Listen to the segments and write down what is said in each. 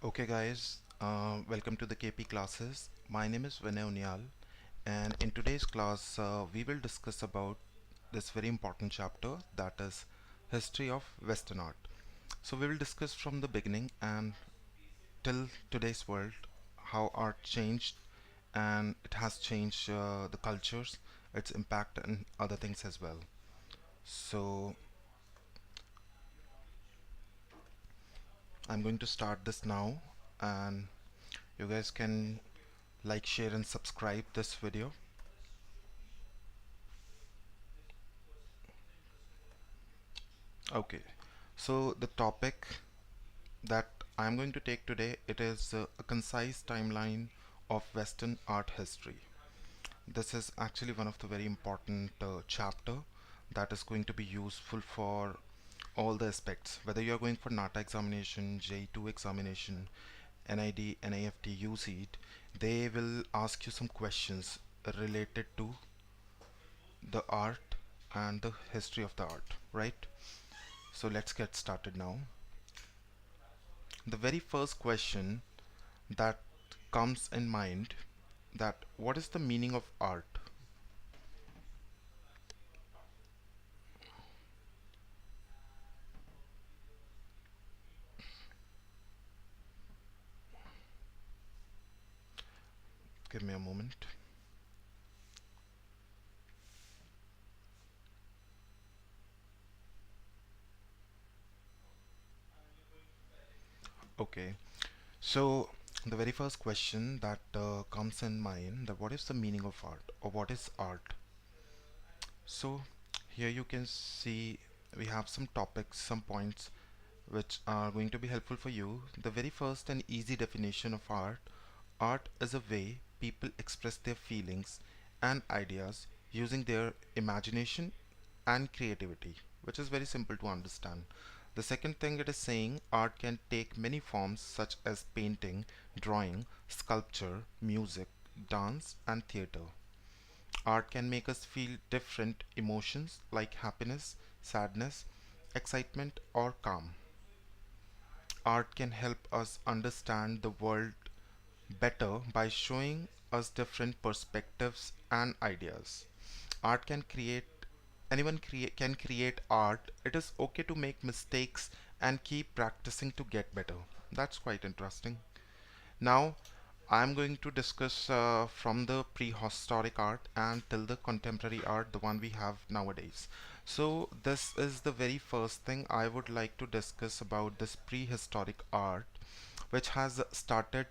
Okay guys, welcome to the KP classes. My name is Vinay, and in today's class we will discuss about this very important chapter, that is history of Western art. So we will discuss from the beginning and till today's world how art changed, and it has changed the cultures, its impact and other things as well. So I'm going to start this now, and you guys can like, share and subscribe this video. Okay, so the topic that I'm going to take today, it is a concise timeline of Western art history. This is actually one of the very important chapter that is going to be useful for all the aspects. Whether you are going for NATA examination, J2 examination, NID, NIFT UCEED, they will ask you some questions related to the art and the history of the art, right? So let's get started now. The very first question that comes in mind, that what is the meaning of art? Give me a moment. Okay, so the very first question that comes in mind, that what is the meaning of art, or what is art? So here you can see we have some topics, some points which are going to be helpful for you. The very first and easy definition of art: art is a way people express their feelings and ideas using their imagination and creativity, which is very simple to understand. The second thing it is saying, art can take many forms such as painting, drawing, sculpture, music, dance, and theater. Art can make us feel different emotions like happiness, sadness, excitement, or calm. Art can help us understand the world better by showing us different perspectives and ideas. Art can create, can create art. It is okay to make mistakes and keep practicing to get better. That's quite interesting. Now I'm going to discuss from the prehistoric art and till the contemporary art, the one we have nowadays. So this is the very first thing I would like to discuss about this prehistoric art, which has started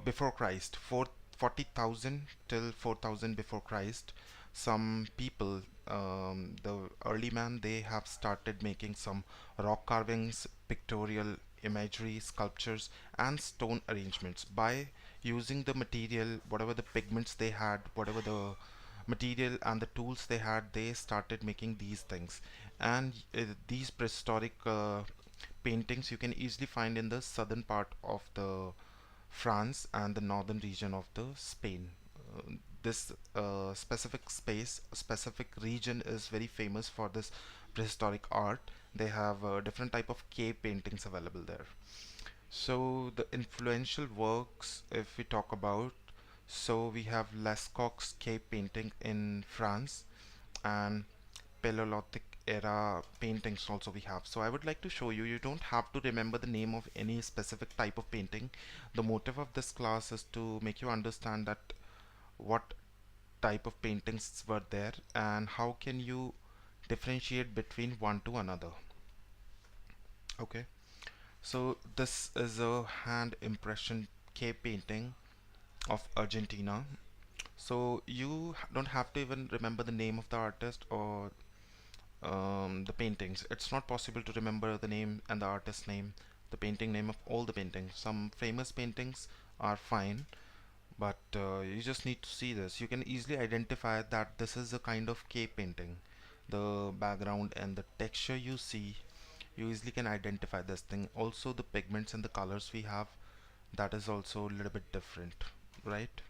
before Christ, 40,000 till 4,000 before Christ. Some people, the early man, they have started making some rock carvings, pictorial imagery, sculptures, and stone arrangements by using the material, whatever the pigments they had, whatever the material and the tools they had, they started making these things. And these prehistoric paintings you can easily find in the southern part of the France and the northern region of the Spain. This specific space, specific region is very famous for this prehistoric art. They have different type of cave paintings available there. So the influential works, if we talk about, so we have Lascaux cave painting in France, and Paleolithic era paintings also we have. So I would like to show you, you don't have to remember the name of any specific type of painting. The motive of this class is to make you understand that what type of paintings were there and how can you differentiate between one to another. Okay, so this is a hand impression cave painting of Argentina. So you don't have to even remember the name of the artist or the paintings. It's not possible to remember the name and the artist name, the painting name of all the paintings. Some famous paintings are fine, but you just need to see this. You can easily identify that this is a kind of cave painting. The background and the texture you see, you easily can identify this thing. Also the pigments and the colors we have, that is also a little bit different, right?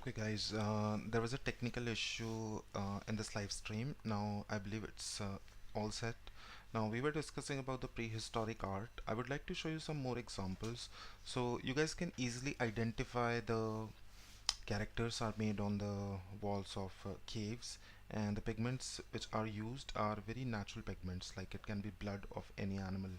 Okay, guys, there was a technical issue in this live stream. Now, I believe it's all set. Now, we were discussing about the prehistoric art. I would like to show you some more examples so you guys can easily identify the characters are made on the walls of caves, and the pigments which are used are very natural pigments, like it can be blood of any animal,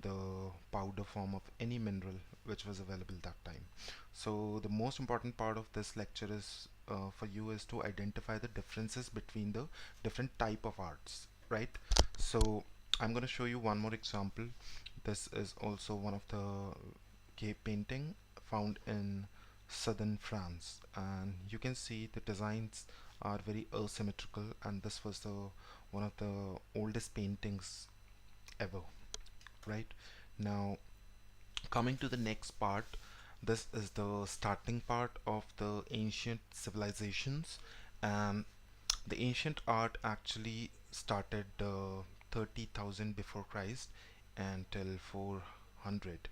the powder form of any mineral which was available that time. So the most important part of this lecture is for you is to identify the differences between the different type of arts, right? So I'm going to show you one more example. This is also one of the cave painting found in southern France, and you can see the designs are very asymmetrical, and this was the one of the oldest paintings ever, right? Now, coming to the next part, this is the starting part of the ancient civilizations, and the ancient art actually started 30,000 before Christ until 400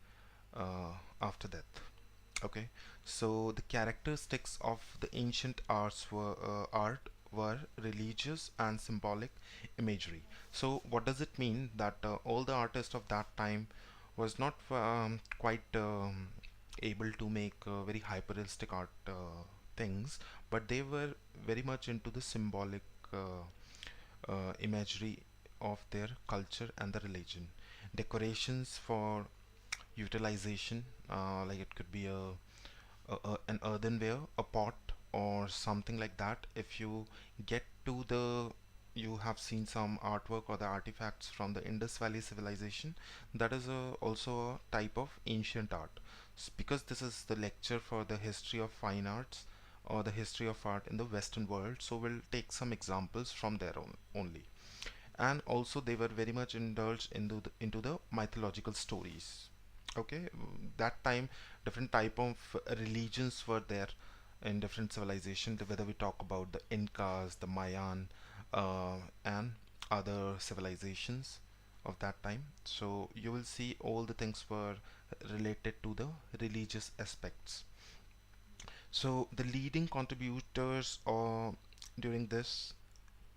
after that. Okay, so the characteristics of the ancient art were religious and symbolic imagery. So what does it mean? That all the artists of that time was not quite able to make very hyperrealistic art things, but they were very much into the symbolic imagery of their culture and the religion. Decorations for utilization, like it could be an earthenware, a pot, or something like that. If you get to the you have seen some artwork or the artifacts from the Indus Valley civilization, that is also a type of ancient art. Because this is the lecture for the history of fine arts or the history of art in the Western world, so we'll take some examples from there only. And also they were very much indulged into the mythological stories. Okay, that time different type of religions were there in different civilizations, whether we talk about the Incas, the Mayan, and other civilizations of that time. So you will see all the things were related to the religious aspects. So the leading contributors during this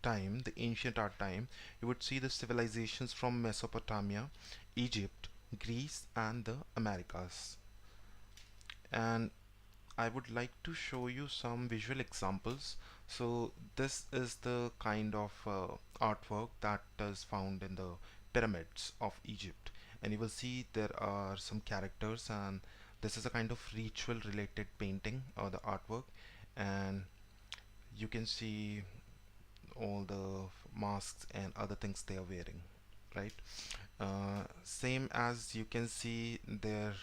time, the ancient art time, you would see the civilizations from Mesopotamia, Egypt, Greece, and the Americas. And I would like to show you some visual examples. So this is the kind of artwork that is found in the pyramids of Egypt, and you will see there are some characters, and this is a kind of ritual related painting or the artwork, and you can see all the masks and other things they are wearing, right? Same as you can see their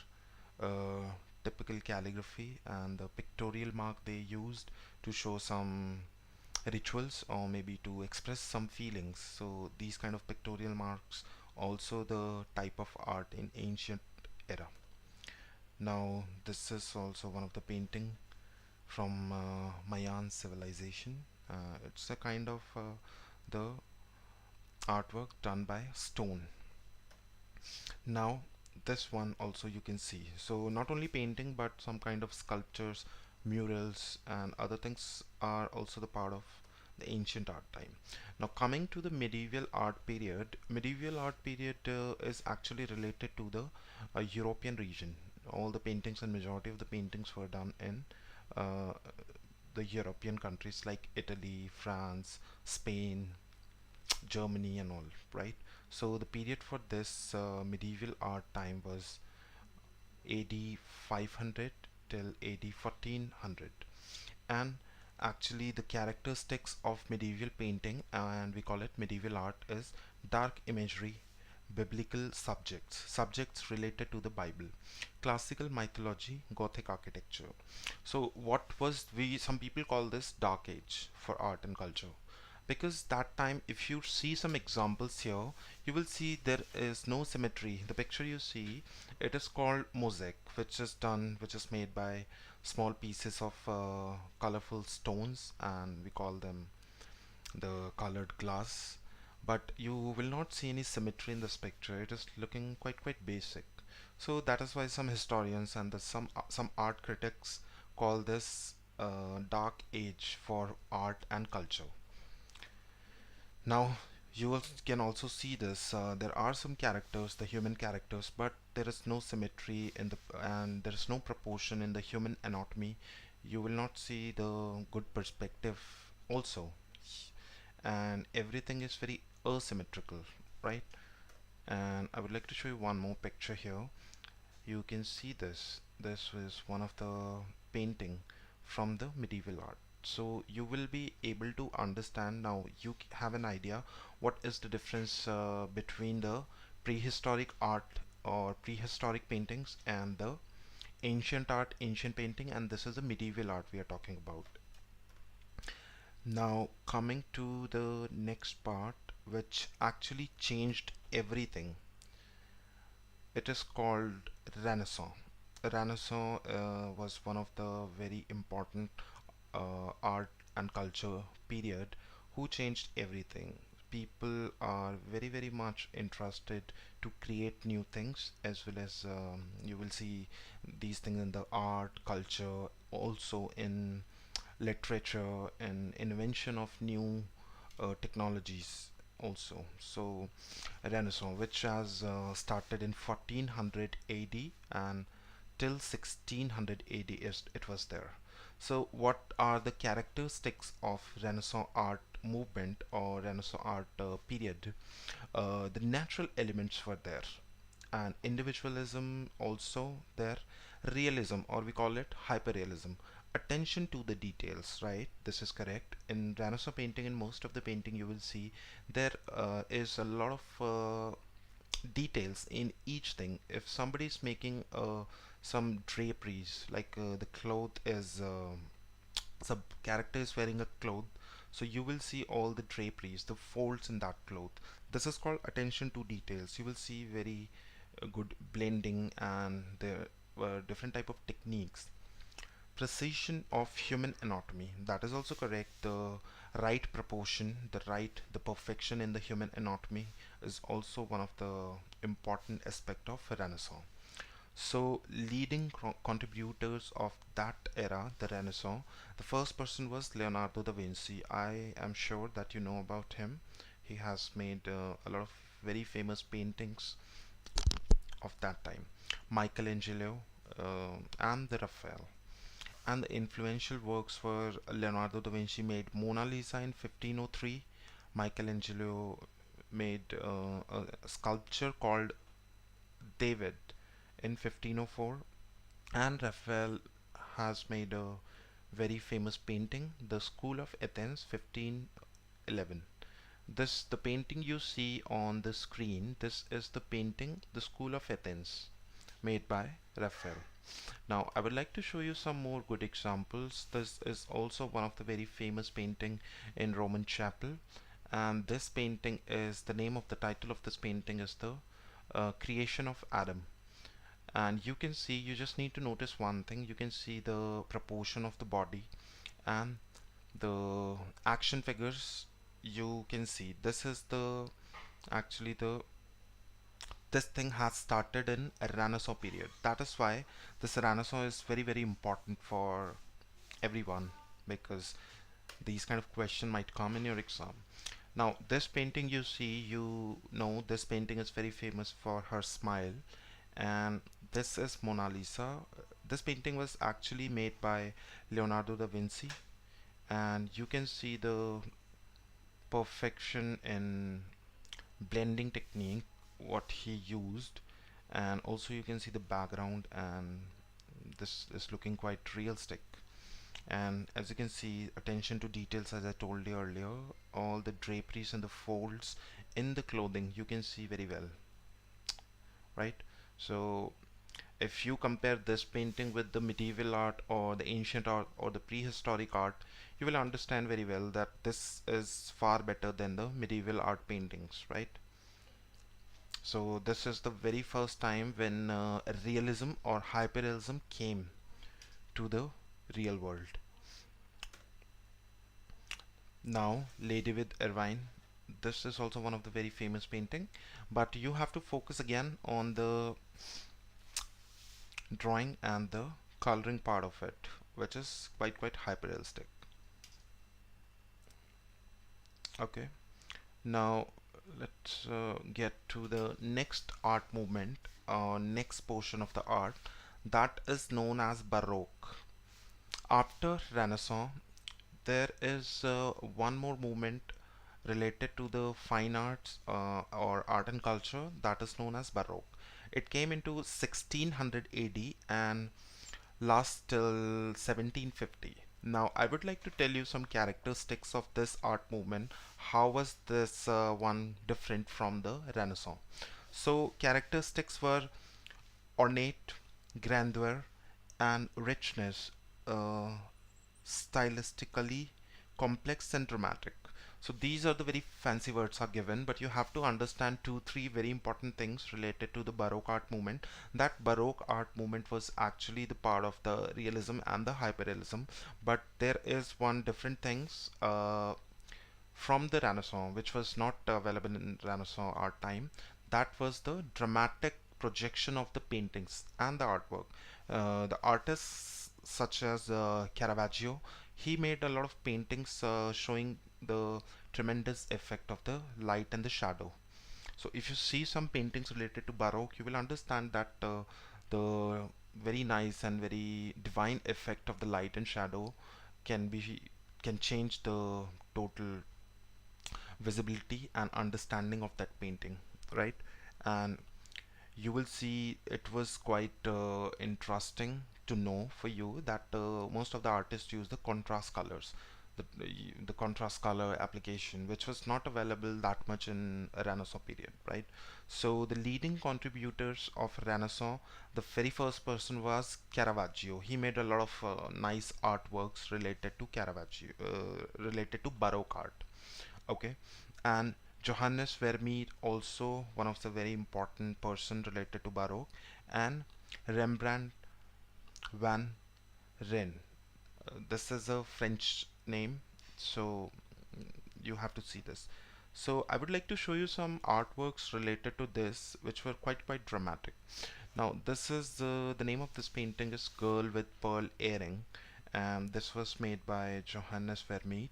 uh, typical calligraphy and the pictorial mark they used to show some rituals or maybe to express some feelings. So these kind of pictorial marks also the type of art in ancient era. Now this is also one of the painting from Mayan civilization. It's a kind of the artwork done by stone. Now this one also you can see, so not only painting but some kind of sculptures, murals, and other things are also the part of the ancient art time. Now coming to the medieval art period is actually related to the European region. All the paintings and majority of the paintings were done in uh, the European countries like Italy, France, Spain, Germany, and all, right? So the period for this medieval art time was AD 500 till AD 1400. And actually the characteristics of medieval painting, and we call it medieval art, is dark imagery, biblical subjects related to the Bible, classical mythology, Gothic architecture. So what was we some people call this dark age for art and culture, because that time if you see some examples here, you will see there is no symmetry. The picture you see, it is called mosaic, which is made by small pieces of colorful stones, and we call them the colored glass. But you will not see any symmetry in this picture. It is looking quite basic. So that is why some historians and some art critics call this dark age for art and culture. Now, can also see this. There are some characters, the human characters, but there is no symmetry in the and there is no proportion in the human anatomy. You will not see the good perspective also, and everything is very asymmetrical, right? And I would like to show you one more picture here. You can see this. This was one of the painting from the medieval art. So you will be able to understand now. You have an idea what is the difference between the prehistoric art or prehistoric paintings and the ancient art, ancient painting, and this is the medieval art we are talking about. Now coming to the next part, which actually changed everything, it is called Renaissance. Renaissance was one of the very important art and culture period who changed everything. People are very much interested to create new things, as well as you will see these things in the art, culture, also in literature and invention of new technologies also. So Renaissance, which has started in 1400 AD and till 1600 AD it was there. So what are the characteristics of Renaissance art movement or Renaissance art period? The natural elements were there, and individualism also there. Realism, or we call it hyperrealism, attention to the details, right? This is correct. In Renaissance painting, in most of the painting you will see there is a lot of details in each thing. If somebody is making some draperies, like the cloth is some character is wearing a cloth, so you will see all the draperies, the folds in that cloth. This is called attention to details. You will see very good blending, and there were different type of techniques. Precision of human anatomy, that is also correct. The right proportion, the perfection in the human anatomy is also one of the important aspect of Renaissance. So leading contributors of that era, the Renaissance, the first person was Leonardo da Vinci. I am sure that you know about him. He has made a lot of very famous paintings of that time. Michelangelo and the Raphael. And the influential works were Leonardo da Vinci made Mona Lisa in 1503. Michelangelo made a sculpture called David in 1504, and Raphael has made a very famous painting, The School of Athens, 1511. This, the painting you see on the screen, this is the painting The School of Athens, made by Raphael. Now I would like to show you some more good examples. This is also one of the very famous painting in Roman chapel, and this painting is, the name of the title of this painting is the Creation of Adam. And you can see, you just need to notice one thing. You can see the proportion of the body and the action figures. You can see this is the actually the this thing has started in a Renaissance period. That is why this Renaissance is very important for everyone, because these kind of question might come in your exam. Now this painting you see, you know this painting is very famous for her smile, and this is Mona Lisa. This painting was actually made by Leonardo da Vinci, and you can see the perfection in blending technique what he used, and also you can see the background, and this is looking quite realistic. And as you can see, attention to details, as I told you earlier, all the draperies and the folds in the clothing you can see very well, right? So if you compare this painting with the medieval art or the ancient art or the prehistoric art, you will understand very well that this is far better than the medieval art paintings, right? So this is the very first time when realism or hyperrealism came to the real world. Now Lady with Irvine, this is also one of the very famous painting, but you have to focus again on the drawing and the coloring part of it. which is quite hyper realistic. Okay, now let's get to the next art movement, next portion of the art, that is known as Baroque. After Renaissance, there is one more movement related to the fine arts or art and culture, that is known as Baroque. It came into 1600 AD and lasts till 1750. Now, I would like to tell you some characteristics of this art movement. How was this one different from the Renaissance? So, characteristics were ornate, grandeur, and richness, uh, stylistically complex and dramatic. So these are the very fancy words are given, but you have to understand two, three very important things related to the Baroque art movement. That Baroque art movement was actually the part of the realism and the hyperrealism, but there is one different things from the Renaissance, which was not available in Renaissance art time. That was the dramatic projection of the paintings and the artwork. The artists such as Caravaggio, he made a lot of paintings showing the tremendous effect of the light and the shadow. So if you see some paintings related to Baroque, you will understand that the very nice and very divine effect of the light and shadow can be can change the total visibility and understanding of that painting, right? And you will see it was quite interesting to know for you that most of the artists use the contrast colors, the contrast color application, which was not available that much in Renaissance period, right? So the leading contributors of Renaissance, the very first person was Caravaggio. He made a lot of nice artworks related to Caravaggio, related to Baroque art. Okay, and Johannes Vermeer, also one of the very important person related to Baroque, and Rembrandt van Rijn. This is a French name, so you have to see this. So I would like to show you some artworks related to this, which were quite dramatic. Now this is the name of this painting is Girl with Pearl Earring, and this was made by Johannes Vermeer.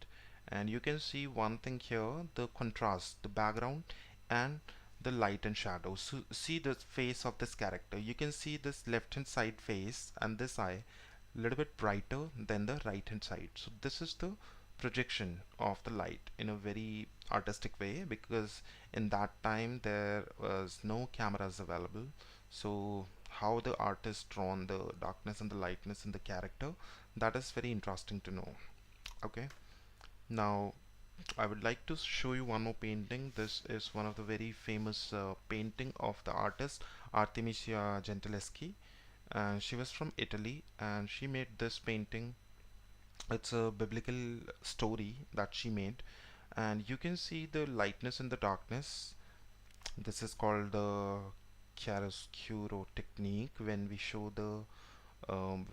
And you can see one thing here, the contrast, the background and the light and shadow. So see the face of this character. You can see this left hand side face and this eye a little bit brighter than the right hand side. So this is the projection of the light in a very artistic way, because in that time there was no cameras available. So how the artist drawn the darkness and the lightness in the character, that is very interesting to know. Okay, now I would like to show you one more painting. This is one of the very famous painting of the artist Artemisia Gentileschi. She was from Italy and she made this painting. It's a biblical story that she made, and you can see the lightness and the darkness. This is called the chiaroscuro technique, when we show the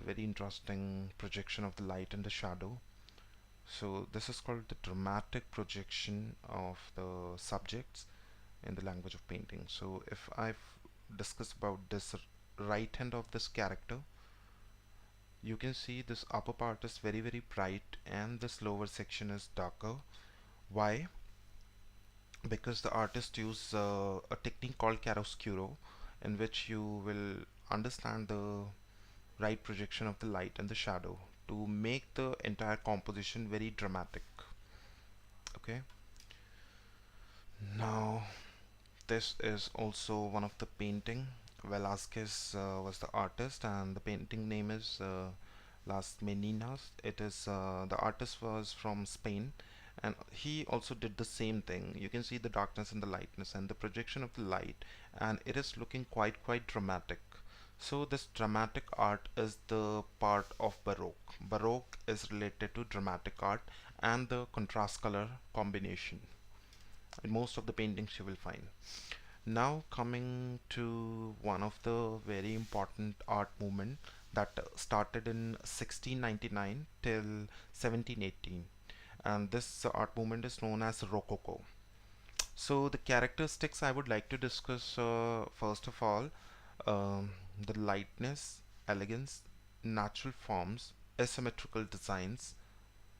very interesting projection of the light and the shadow. So this is called the dramatic projection of the subjects in the language of painting. So if I've discussed about this right hand of this character, you can see this upper part is very bright and this lower section is darker. Why? Because the artist used a technique called chiaroscuro, in which you will understand the right projection of the light and the shadow to make the entire composition very dramatic. Okay, now this is also one of the painting. Velázquez was the artist and the painting name is Las Meninas. It is the artist was from Spain, and he also did the same thing. You can see the darkness and the lightness and the projection of the light, and it is looking quite dramatic. So this dramatic art is the part of Baroque. Baroque is related to dramatic art and the contrast color combination in most of the paintings you will find. Now coming to one of the very important art movement that started in 1699 till 1718, and this art movement is known as Rococo. So the characteristics I would like to discuss, first of all, um, the lightness, elegance, natural forms, asymmetrical designs,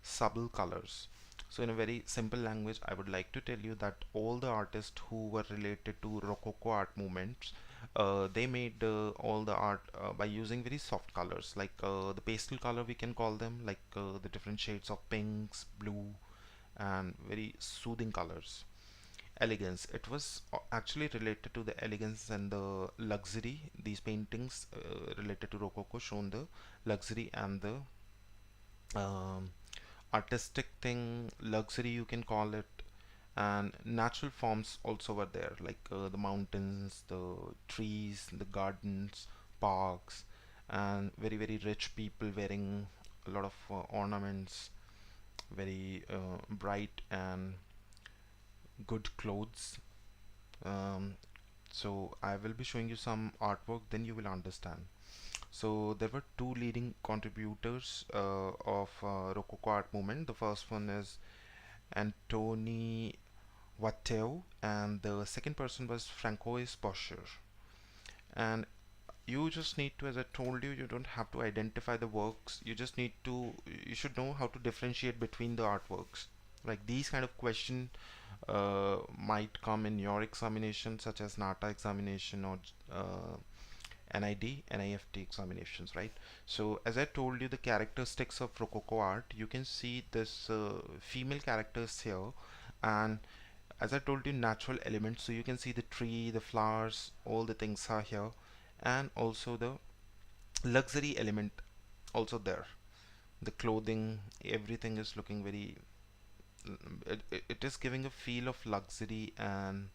subtle colors. So in a very simple language, I would like to tell you that all the artists who were related to Rococo art movements, they made all the art by using very soft colors, like the pastel color we can call them, like the different shades of pinks, blue, and very soothing colors. Elegance. It was actually related to the elegance and the luxury. These paintings related to Rococo shown the luxury and the um, artistic thing, luxury you can call it, and natural forms also were there, like the mountains, the trees, the gardens, parks, and very very rich people wearing a lot of ornaments, very bright and good clothes. um, so I will be showing you some artwork, then you will understand. So there were two leading contributors of Rococo art movement. The first one is Antoni Watteau, and the second person was Francois Boscher. And you just need to, as I told you, you don't have to identify the works. You just need to, you should know how to differentiate between the artworks. Like these kind of question might come in your examination, such as NATA examination or NID, NIFT examinations, right? So as I told you, the characteristics of Rococo art, you can see this female characters here, and as I told you, natural elements. So you can see the tree, the flowers, all the things are here, and also the luxury element also there. The clothing, everything is looking very. It is giving a feel of luxury, and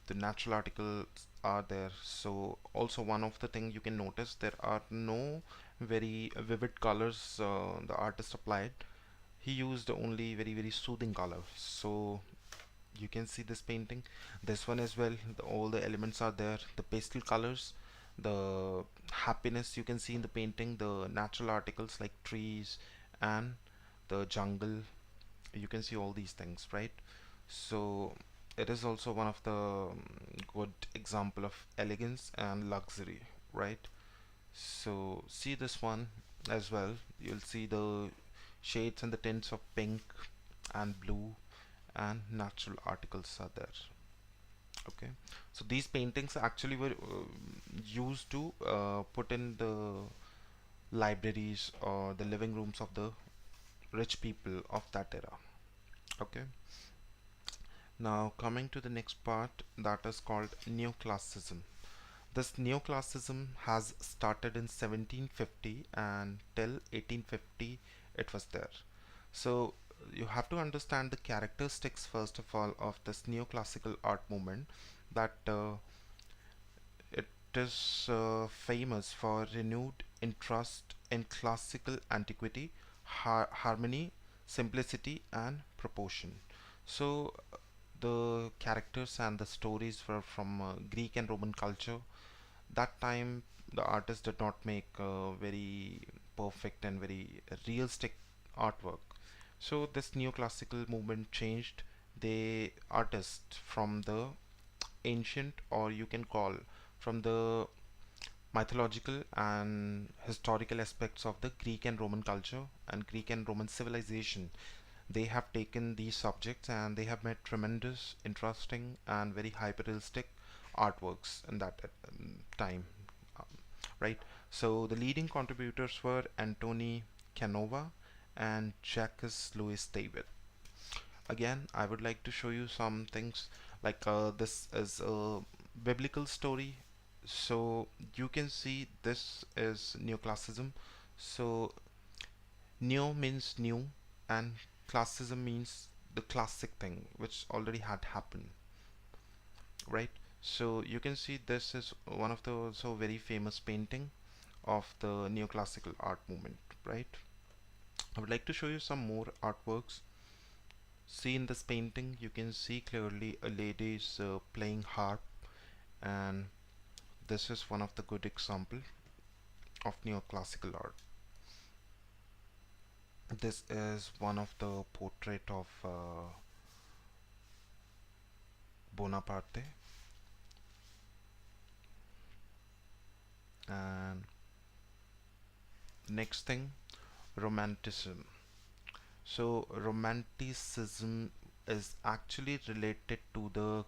the natural articles are there. So also one of the thing you can notice, there are no very vivid colors the artist applied. He used only very very soothing color. So you can see this painting, this one as well, all the elements are there, the pastel colors, the happiness you can see in the painting, the natural articles like trees and the jungle, you can see all these things, right? So it is also one of the good example of elegance and luxury, right? So see this one as well, you'll see the shades and the tints of pink and blue, and natural articles are there. Okay, so these paintings actually were used to put in the libraries or the living rooms of the rich people of that era. Okay, now coming to the next part, that is called neoclassicism. This neoclassicism has started in 1750 and till 1850 it was there. So you have to understand the characteristics first of all of this neoclassical art movement, that it is famous for renewed interest in classical antiquity, harmony, simplicity, and proportion. So the characters and the stories were from Greek and Roman culture. That time the artist did not make very perfect and very realistic artwork. So this neoclassical movement changed the artist from the ancient, or you can call from the mythological and historical aspects of the Greek and Roman culture and Greek and Roman civilization. They have taken these subjects and they have made tremendous, interesting, and very hyper-realistic artworks in that time, um, right? So the leading contributors were Antoni Canova and Jacques Louis David. Again, I would like to show you some things, like this is a biblical story. So you can see this is neoclassicism. So neo means new, and classicism means the classic thing which already had happened, right? So you can see this is one of the also very famous painting of the neoclassical art movement, right? I would like to show you some more artworks. See, in this painting you can see clearly a lady is playing harp, and this is one of the good example of neoclassical art. This is one of the portrait of Bonaparte, and Next thing, Romanticism. So Romanticism is actually related to the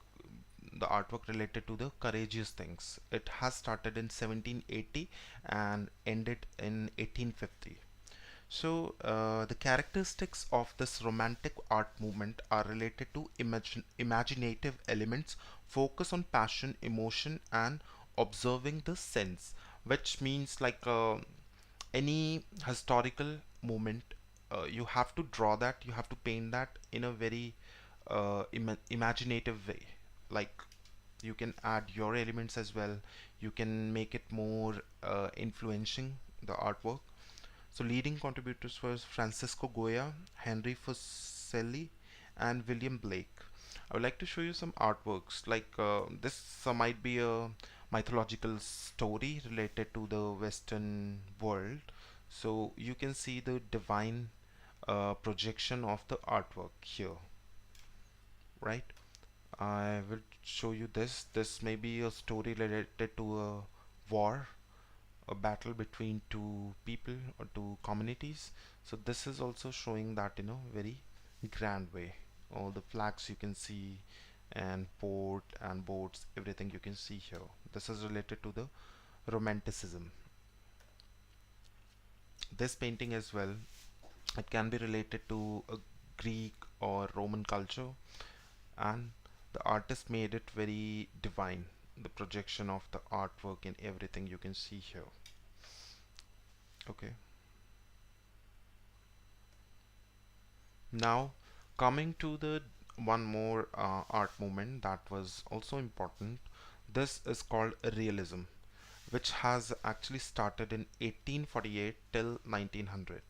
artwork related to the courageous things. It has started in 1780 and ended in 1850. So the characteristics of this romantic art movement are related to imaginative elements, focus on passion, emotion, and observing the sense, which means like any historical moment, you have to draw that, you have to paint that in a very imaginative way. Like you can add your elements as well, you can make it more influencing the artwork. So leading contributors were Francisco Goya, Henry Fuseli, and William Blake. I would like to show you some artworks. Like this might be a mythological story related to the Western world. So you can see the divine projection of the artwork here, right? I will show you this. This may be a story related to a war, a battle between two people or two communities. So this is also showing that in a very grand way. All the flags you can see, and port and boats, everything you can see here. This is related to the Romanticism. This painting as well, it can be related to a Greek or Roman culture, and the artist made it very divine. The projection of the artwork and everything you can see here. Okay. Now, coming to the one more art movement that was also important, this is called Realism, which has actually started in 1848 till 1900.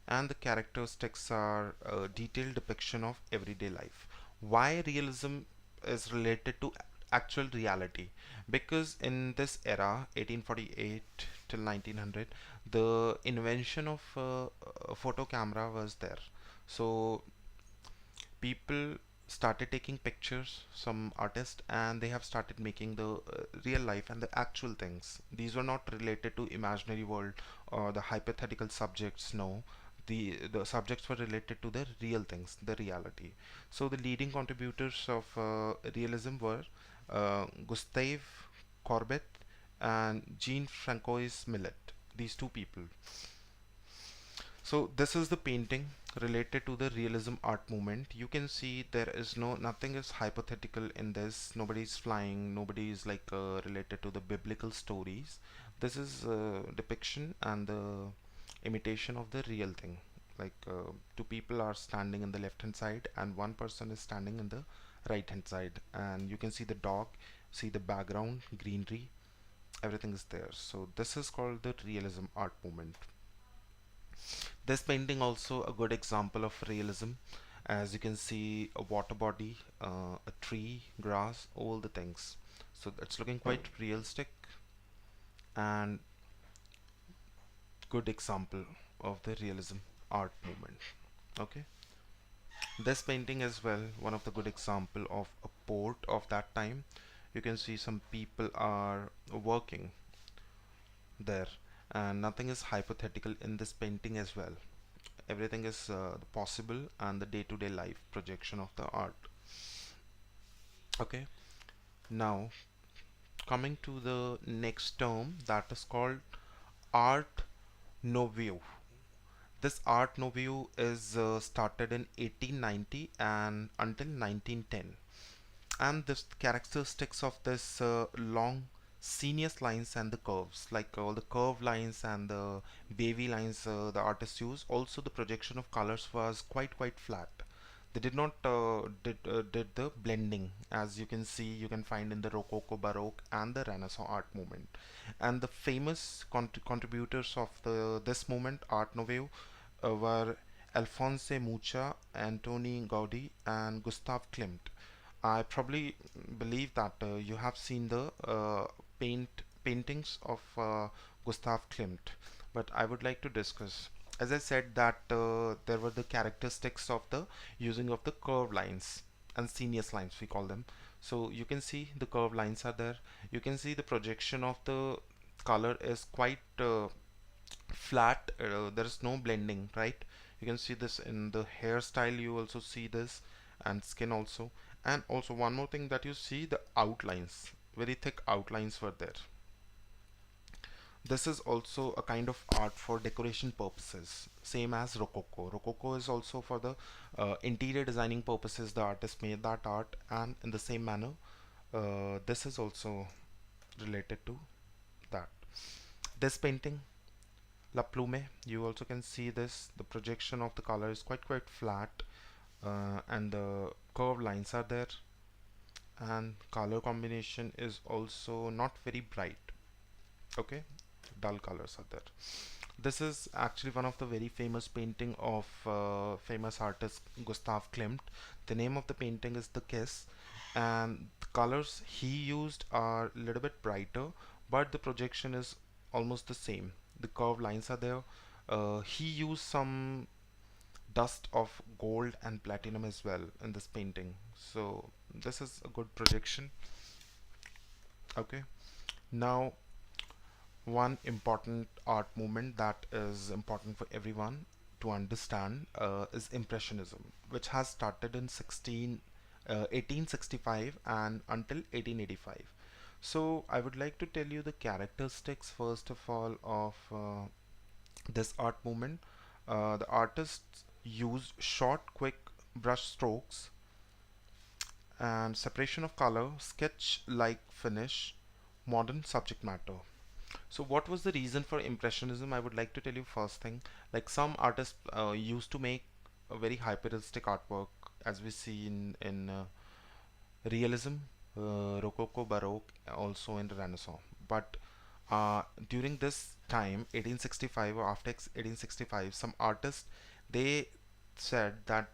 And the characteristics are a detailed depiction of everyday life. Why realism is related to actual reality? Because in this era, 1848 till 1900, the invention of a photo camera was there. So people started taking pictures, some artists, and they have started making the real life and the actual things. These were not related to imaginary world or the hypothetical subjects. No, the subjects were related to the real things, the reality. So the leading contributors of realism were Gustave Courbet and Jean Francois Millet. These two people. So this is the painting related to the realism art movement. You can see there is nothing is hypothetical in this. Nobody is flying. Nobody is like related to the biblical stories. This is depiction and the imitation of the real thing. Like two people are standing in the left hand side and one person is standing in the right hand side, and you can see the dog, see the background, greenery, everything is there. So this is called the realism art movement. This painting also a good example of realism, as you can see a water body, a tree, grass, all the things. So it's looking quite realistic and good example of the realism art movement. Okay, this painting as well, one of the good example of a port of that time. You can see some people are working there, and nothing is hypothetical in this painting as well. Everything is possible and the day-to-day life projection of the art. Okay, now coming to the next term, that is called art nouveau. This art nouveau is started in 1890 and until 1910, and this characteristics of this long seamless lines and the curves, like all the curved lines and the wavy lines the artists use. Also the projection of colors was quite flat. They did not did the blending, as you can see, you can find in the Rococo, Baroque, and the Renaissance art movement. And the famous contributors of the this movement, Art Nouveau, were Alphonse Mucha, Antoni Gaudi, and Gustav Klimt. I probably believe that you have seen the paintings of Gustav Klimt, but I would like to discuss. As I said that there were the characteristics of the using of the curved lines and seamless lines we call them. So you can see the curved lines are there. You can see the projection of the color is quite flat, there is no blending, right? You can see this in the hairstyle, you also see this, and skin also. And also one more thing that you see, the outlines, very thick outlines were there. This is also a kind of art for decoration purposes, same as Rococo. Rococo is also for the interior designing purposes. The artist made that art, and in the same manner, this is also related to that. This painting, La Plume, you also can see this. The projection of the color is quite flat, and the curved lines are there, and color combination is also not very bright. Okay, dull colors are there. This is actually one of the very famous painting of famous artist Gustav Klimt. The name of the painting is The Kiss, and the colors he used are a little bit brighter, but the projection is almost the same. The curved lines are there. He used some dust of gold and platinum as well in this painting. So this is a good projection. Okay. Now, one important art movement that is important for everyone to understand is Impressionism, which has started in 1865 and until 1885. So I would like to tell you the characteristics first of all of this art movement. The artists used short, quick brush strokes and separation of color, sketch-like finish, modern subject matter. So what was the reason for Impressionism? I would like to tell you first thing, like some artists used to make a very hyperistic artwork as we see in Realism, Rococo, Baroque, also in the Renaissance. But during this time, 1865 or after 1865, some artists they said that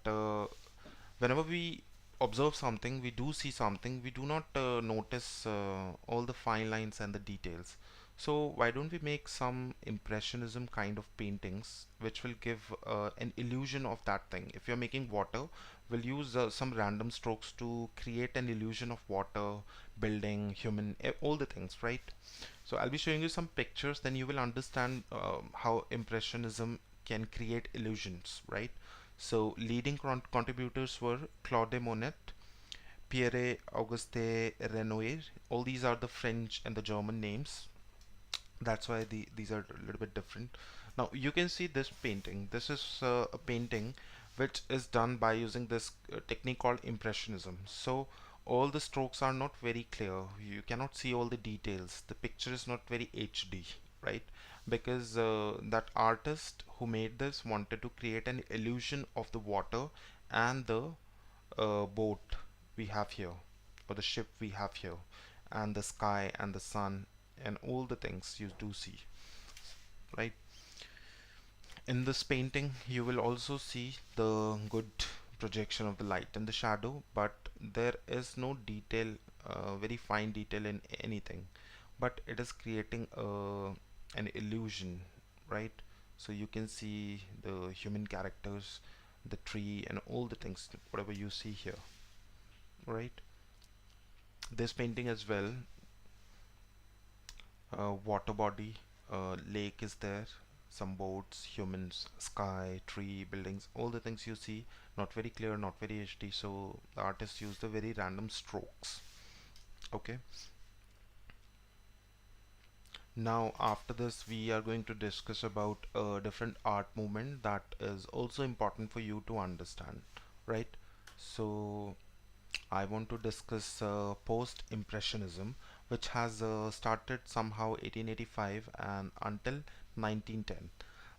whenever we observe something, we do see something, we do not notice all the fine lines and the details. So why don't we make some impressionism kind of paintings which will give an illusion of that thing. If you're making water, we'll use some random strokes to create an illusion of water, building, human, all the things, right? So I'll be showing you some pictures, then you will understand how impressionism can create illusions, right? So leading contributors were Claude Monet, Pierre Auguste Renoir. All these are the French and the German names. That's why these are a little bit different. Now you can see this painting. This is a painting which is done by using this technique called Impressionism. So all the strokes are not very clear. You cannot see all the details. The picture is not very HD, right? Because that artist who made this wanted to create an illusion of the water and the boat we have here, or the ship we have here, and the sky and the sun and all the things you do see, right? In this painting you will also see the good projection of the light and the shadow, but there is no detail, very fine detail in anything, but it is creating an illusion, right? So you can see the human characters, the tree and all the things, whatever you see here, right? This painting as well, water body, lake is there, some boats, humans, sky, tree, buildings, all the things you see, not very clear, not very HD, so the artist used the very random strokes. Okay, now after this we are going to discuss about a different art movement that is also important for you to understand, right? So I want to discuss post-impressionism, which has started somehow 1885 and until 1910.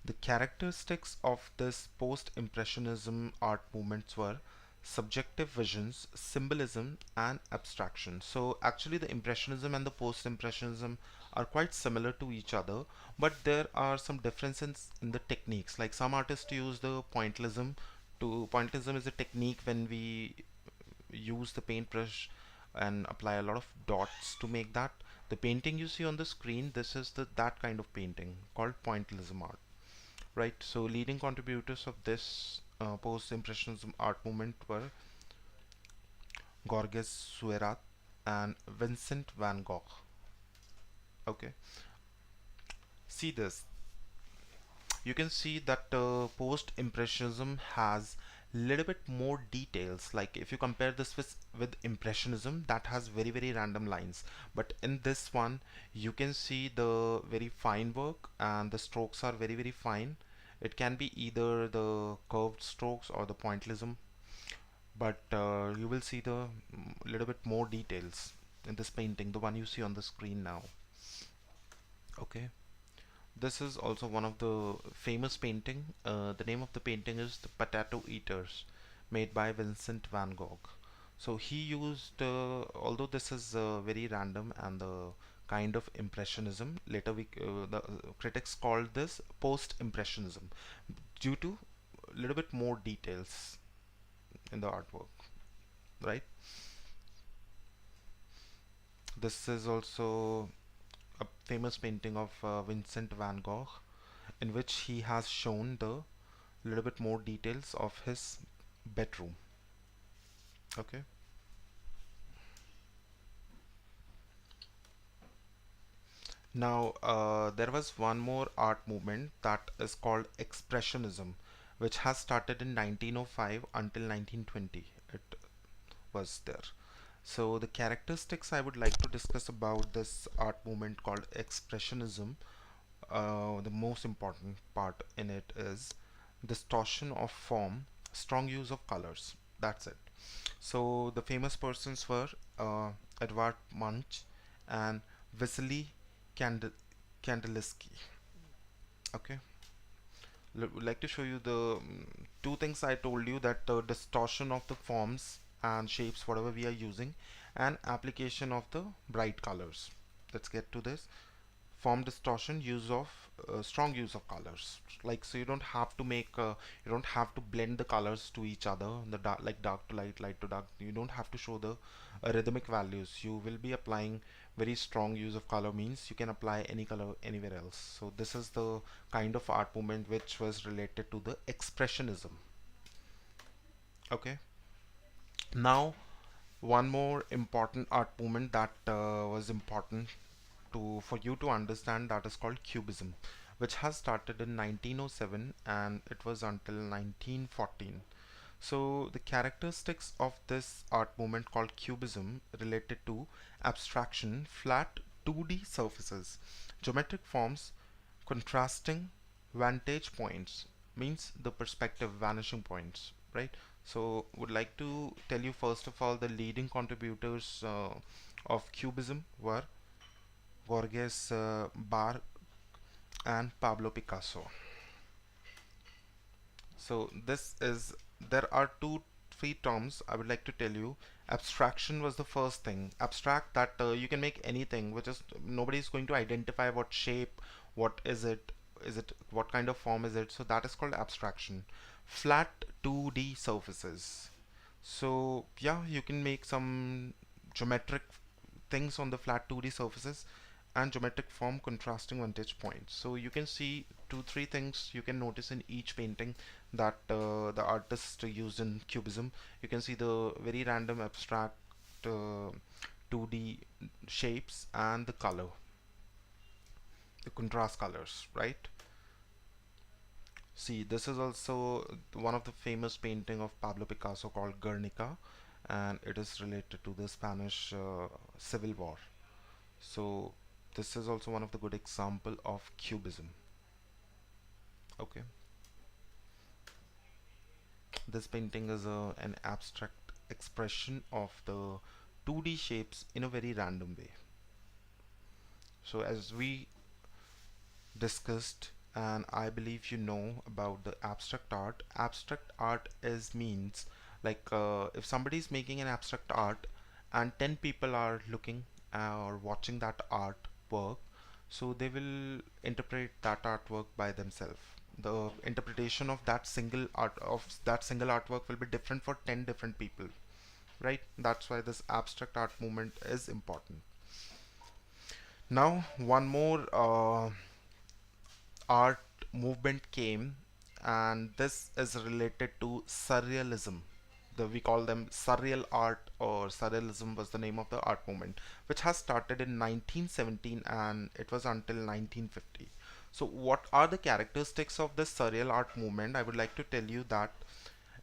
The characteristics of this post-impressionism art movements were subjective visions, symbolism, and abstraction. So actually the impressionism and the post-impressionism are quite similar to each other, but there are some differences in the techniques. Like some artists use the pointillism. To pointillism is a technique when we use the paintbrush and apply a lot of dots to make that. The painting you see on the screen, this is the that kind of painting called pointillism art, right? So leading contributors of this post-impressionism art movement were Georges Seurat and Vincent van Gogh. Okay, see this. you can see that post impressionism has little bit more details. Like if you compare this with impressionism, that has very very random lines, but in this one you can see the very fine work, and the strokes are very very fine. It can be either the curved strokes or the pointillism, but you will see the little bit more details in this painting, the one you see on the screen now. Okay, this is also one of the famous painting. The name of the painting is The Potato Eaters, made by Vincent van Gogh. So he used, although this is very random and the kind of impressionism, later the critics called this post-impressionism due to a little bit more details in the artwork, right? This is also a famous painting of Vincent van Gogh, in which he has shown the little bit more details of his bedroom. Okay, now there was one more art movement that is called Expressionism, which has started in 1905 until 1920. It was there. So the characteristics I would like to discuss about this art movement called Expressionism, the most important part in it is distortion of form, strong use of colors. That's it. So the famous persons were Edvard Munch and Vasily Kand Kandinsky. Okay, would like to show you the two things I told you, that the distortion of the forms and shapes whatever we are using, and application of the bright colors. Let's get to this. Form distortion, use of strong use of colors, like, so you don't have to make you don't have to blend the colors to each other, the dark, like dark to light, light to dark. You don't have to show the rhythmic values. You will be applying very strong use of color, means you can apply any color anywhere else. So this is the kind of art movement which was related to the expressionism. Okay, now one more important art movement that was important for you to understand, that is called Cubism, which has started in 1907 and it was until 1914. So the characteristics of this art movement called Cubism related to abstraction, flat 2D surfaces, geometric forms, contrasting vantage points, means the perspective, vanishing points, right? So would like to tell you first of all the leading contributors of Cubism were Borges, Bar, and Pablo Picasso. So this is, there are three terms I would like to tell you. Abstraction was the first thing. Abstract, that you can make anything, which is nobody is going to identify what shape, what is it, what kind of form is it. So that is called abstraction. Flat 2D surfaces. So yeah, you can make some geometric things on the flat 2D surfaces, and geometric form, contrasting vantage points. So you can see two three things you can notice in each painting that the artist used in Cubism. You can see the very random abstract 2D shapes and the color, the contrast colors, right? See, this is also one of the famous painting of Pablo Picasso called Guernica, and it is related to the Spanish Civil War. So this is also one of the good example of Cubism. Okay, this painting is an abstract expression of the 2D shapes in a very random way. So as we discussed, and I believe you know about the abstract art. Abstract art is means, like if somebody is making an abstract art and 10 people are looking or watching that artwork, so they will interpret that artwork by themselves. The interpretation of that single artwork will be different for 10 different people, right? That's why this abstract art movement is important. Now one more art movement came, and this is related to surrealism. We call them surreal art, or surrealism was the name of the art movement, which has started in 1917 and it was until 1950. So what are the characteristics of this surreal art movement? I would like to tell you that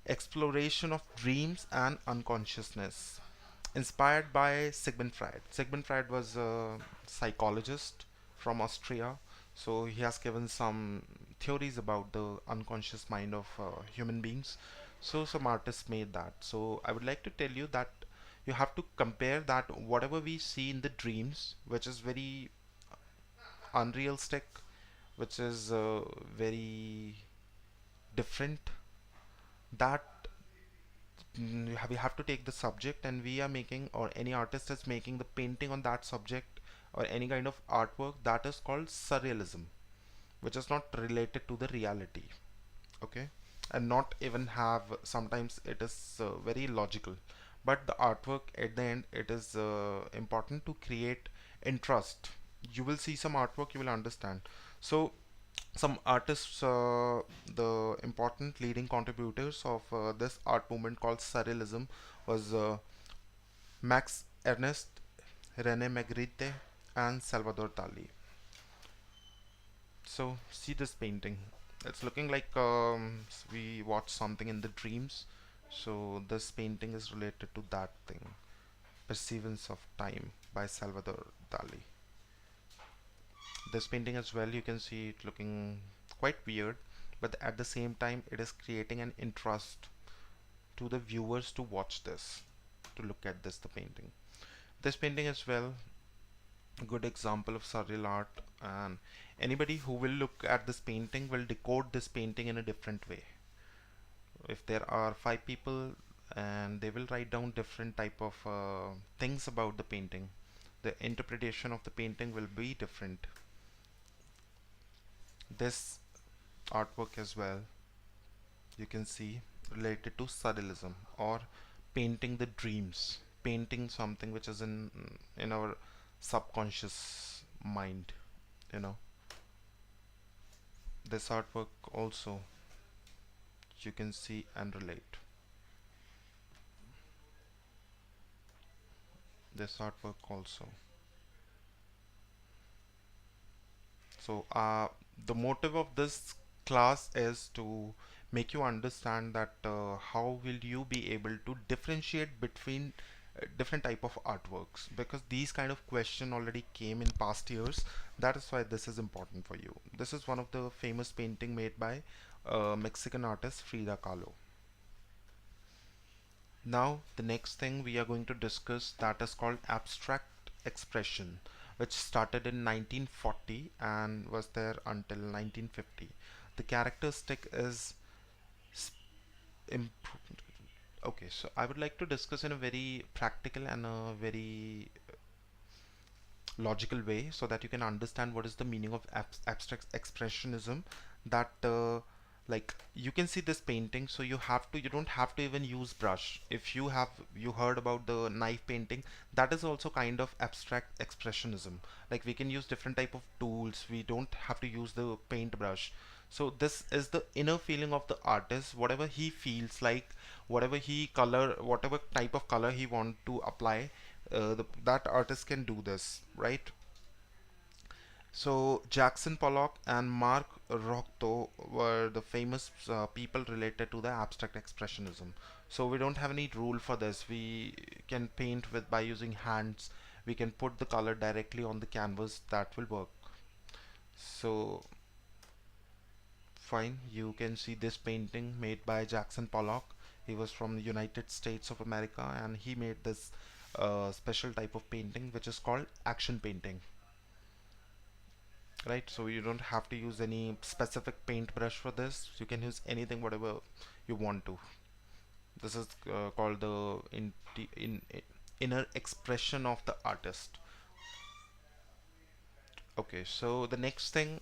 exploration of dreams and unconsciousness, inspired by Sigmund Freud. Sigmund Freud was a psychologist from Austria, so he has given some theories about the unconscious mind of human beings. So some artists made that. So I would like to tell you that you have to compare that whatever we see in the dreams, which is very unrealistic, which is very different, that we have to take the subject and we are making, or any artist is making the painting on that subject or any kind of artwork, that is called surrealism, which is not related to the reality. Okay, and not even have, sometimes it is very logical, but the artwork at the end, it is important to create interest. You will see some artwork, you will understand. So some artists, the important leading contributors of this art movement called surrealism was Max Ernst, René Magritte, and Salvador Dali. So see this painting. It's looking like we watched something in the dreams. So this painting is related to that thing. Perceivance of Time by Salvador Dali. This painting as well, you can see it looking quite weird, but at the same time it is creating an interest to the viewers to watch this, to look at this, the painting. This painting as well, a good example of surreal art, and anybody who will look at this painting will decode this painting in a different way. If there are five people and they will write down different type of things about the painting, the interpretation of the painting will be different. This artwork as well, you can see, related to surrealism or painting the dreams, painting something which is in our subconscious mind, you know. This artwork also you can see and relate. This artwork also. So the motive of this class is to make you understand that how will you be able to differentiate between different type of artworks, because these kind of question already came in past years. That is why this is important for you. This is one of the famous painting made by Mexican artist Frida Kahlo. Now the next thing we are going to discuss, that is called abstract expression, which started in 1940 and was there until 1950. The characteristic is okay, so I would like to discuss in a very practical and a very logical way so that you can understand what is the meaning of abstract expressionism. That like you can see this painting, so you don't have to even use brush. If you heard about the knife painting, that is also kind of abstract expressionism. Like we can use different type of tools, we don't have to use the paintbrush. So this is the inner feeling of the artist, whatever he feels like, whatever type of color he want to apply, that artist can do this, right? So Jackson Pollock and Mark Rothko were the famous people related to the abstract expressionism. So we don't have any rule for this. We can paint with by using hands. We can put the color directly on the canvas. That will work. So fine, you can see this painting made by Jackson Pollock. He was from the United States of America and he made this special type of painting which is called action painting, right? So you don't have to use any specific paintbrush for this. You can use anything whatever you want to. This is called the inner expression of the artist. Okay, so the next thing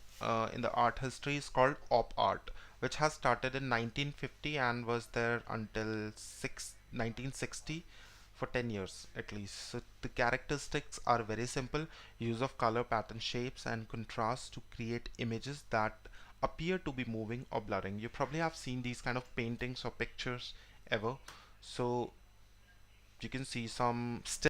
in the art history is called op art, which has started in 1950 and was there until 1960, for 10 years at least. So the characteristics are very simple: use of color, pattern, shapes, and contrast to create images that appear to be moving or blurring. You probably have seen these kind of paintings or pictures ever. So you can see some still